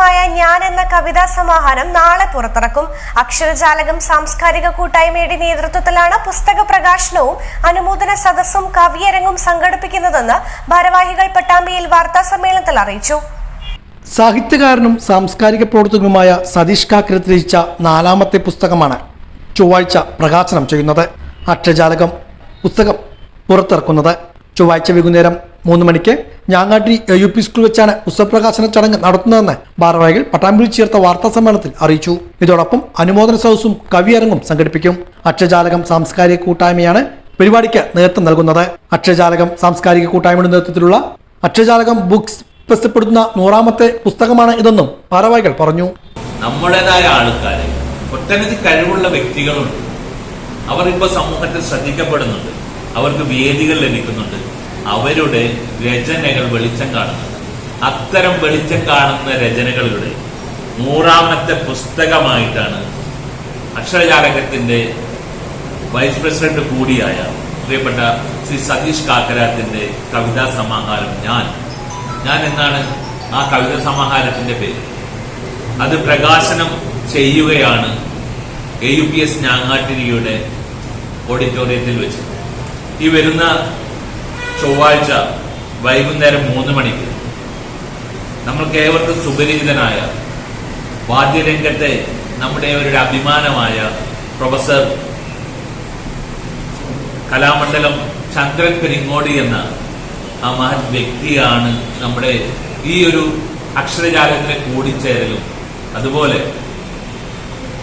പുസ്തകമായ ഞാൻ എന്ന കവിതാ സമാഹാരം നാളെ പുറത്തിറക്കും. അക്ഷരജാലകം സാംസ്കാരിക കൂട്ടായ്മയുടെ നേതൃത്വത്തിലാണ് പുസ്തക പ്രകാശനവും അനുമോദന സദസ്സും കവിയരങ്ങും സംഘടിപ്പിക്കുന്നതെന്ന് ഭാരവാഹികൾ പട്ടാമ്പിയിൽ വാർത്താ സമ്മേളനത്തിൽ അറിയിച്ചു. സാഹിത്യകാരനും സാംസ്കാരിക പ്രവർത്തകനുമായ സതീഷ് കാക്കരത്ത് രചിച്ച 4ാമത്തെ പുസ്തകമാണ് ചൊവ്വാഴ്ച പ്രകാശനം ചെയ്യുന്നത്. അക്ഷരജാലകം പുസ്തകം പുറത്തിറക്കുന്നത് ചൊവ്വാഴ്ച വൈകുന്നേരം 3 മണിക്ക് ഞാങ്ങാട്ടി UP സ്കൂൾ വെച്ചാണ് പുസ്തകപ്രകാശന ചടങ്ങ് നടത്തുന്നതെന്ന് ഭാരവാഹികൾ പട്ടാമ്പിയിൽ ചേർത്ത വാർത്താ സമ്മേളനത്തിൽ അറിയിച്ചു. ഇതോടൊപ്പം അനുമോദന സദസ്സും കവിയരങ്ങും സംഘടിപ്പിക്കും. അക്ഷരജാലകം സാംസ്കാരിക കൂട്ടായ്മയാണ് പരിപാടിക്ക് നേതൃത്വം നൽകുന്നത്. അക്ഷരജാലകം സാംസ്കാരിക കൂട്ടായ്മയുടെ നേതൃത്വത്തിലുള്ള അക്ഷരജാലകം ബുക്സ് പ്രസിദ്ധപ്പെടുത്തുന്ന 100ാമത്തെ പുസ്തകമാണ് ഇതെന്നും ഭാരവാഹികൾ പറഞ്ഞു. നമ്മുടേതായ ആൾക്കാരെ ഒട്ടനവധി കഴിവുള്ള വ്യക്തികളുണ്ട്. അവർ ഇപ്പോൾ സമൂഹത്തിൽ ശ്രദ്ധിക്കപ്പെടുന്നുണ്ട്. അവർക്ക് വേദികൾ ലഭിക്കുന്നുണ്ട്. അവരുടെ രചനകൾ വെളിച്ചം കാണുന്നുണ്ട്. അത്തരം വെളിച്ചം കാണുന്ന രചനകളുടെ 100ാമത്തെ പുസ്തകമായിട്ടാണ് അക്ഷരജാലകത്തിന്റെ വൈസ് പ്രസിഡന്റ് കൂടിയായ പ്രിയപ്പെട്ട ശ്രീ സതീഷ് കാക്കരാത്തിന്റെ കവിതാ സമാഹാരം ഞാൻ എന്നാണ് ആ കവിതാ സമാഹാരത്തിന്റെ പേര്. അത് പ്രകാശനം ചെയ്യുകയാണ് AUPS ഞാങ്ങാട്ടിരിയുടെ ഓഡിറ്റോറിയത്തിൽ വെച്ച് ഈ വരുന്ന ചൊവ്വാഴ്ച വൈകുന്നേരം 3 മണിക്ക് നമ്മൾക്ക് ഏവർക്കും സുപരിചിതനായ വാദ്യരംഗത്തെ നമ്മുടെ ഒരു അഭിമാനമായ പ്രൊഫസർ കലാമണ്ഡലം ചന്ദ്രൻ പെരിങ്ങോടി എന്ന ആ മഹത് വ്യക്തിയാണ് നമ്മുടെ ഈ ഒരു അക്ഷരജാലത്തിലെ കൂടിച്ചേരലും അതുപോലെ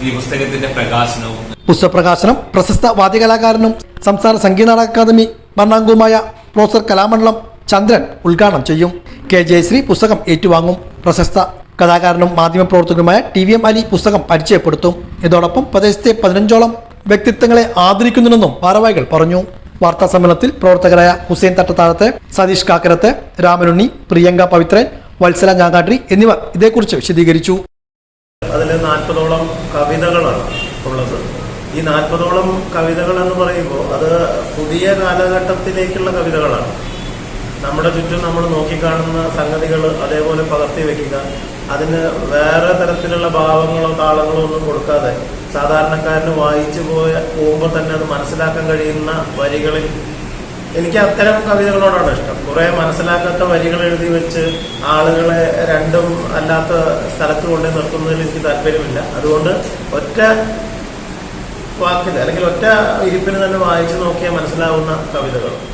ഈ പുസ്തകത്തിന്റെ പ്രകാശനവും. പുസ്തകപ്രകാശനം പ്രശസ്ത വാദ്യകലാകാരനും സംസ്ഥാന സംഗീത അക്കാദമി ഭരണാംഗവുമായ പ്രൊഫസർ കലാമണ്ഡലം ചന്ദ്രൻ ഉദ്ഘാടനം ചെയ്യും. K. ജയശ്രീ പുസ്തകം ഏറ്റുവാങ്ങും. പ്രശസ്ത കലാകാരനും മാധ്യമപ്രവർത്തകനുമായ TVM അലി പുസ്തകം പരിചയപ്പെടുത്തും. ഇതോടൊപ്പം പ്രദേശത്തെ 15ഓളം വ്യക്തിത്വങ്ങളെ ആദരിക്കുന്നുണ്ടെന്നും ഭാരവാഹികൾ പറഞ്ഞു. വാർത്താ സമ്മേളനത്തിൽ പ്രവർത്തകരായ ഹുസൈൻ തട്ടത്താഴത്ത്, സതീഷ് കാക്കരത്ത്, രാമനുണ്ണി, പ്രിയങ്ക പവിത്രൻ, വത്സല ഞാങ്ങാട്ടി എന്നിവർ ഇതേക്കുറിച്ച് വിശദീകരിച്ചു. അതിൽ 40ഓളം കവിതകളാണ് ഉള്ളത്. ഈ 40ഓളം കവിതകൾ എന്ന് പറയുമ്പോൾ അത് പുതിയ കാലഘട്ടത്തിലേക്കുള്ള കവിതകളാണ്. നമ്മുടെ ചുറ്റും നമ്മൾ നോക്കിക്കാണുന്ന സംഗതികൾ അതേപോലെ പകർത്തി വെക്കുക, അതിന് വേറെ തരത്തിലുള്ള ഭാവങ്ങളോ താളങ്ങളോ ഒന്നും കൊടുക്കാതെ സാധാരണക്കാരന് വായിച്ചു പോകുമ്പോൾ തന്നെ അത് മനസ്സിലാക്കാൻ കഴിയുന്ന വരികളിൽ എനിക്ക് അത്തരം കവിതകളോടാണ് ഇഷ്ടം. കുറെ മനസ്സിലാക്കാത്ത വരികൾ എഴുതി വെച്ച് ആളുകളെ രണ്ടും അല്ലാത്ത സ്ഥലത്ത് കൊണ്ടു നിർത്തുന്നതിൽ എനിക്ക് താല്പര്യമില്ല. അതുകൊണ്ട് ഒറ്റ വാക്കിൽ അല്ലെങ്കിൽ ഒറ്റ ഇരിപ്പിന് തന്നെ വായിച്ചു നോക്കിയാൽ മനസ്സിലാവുന്ന കവിതകൾ.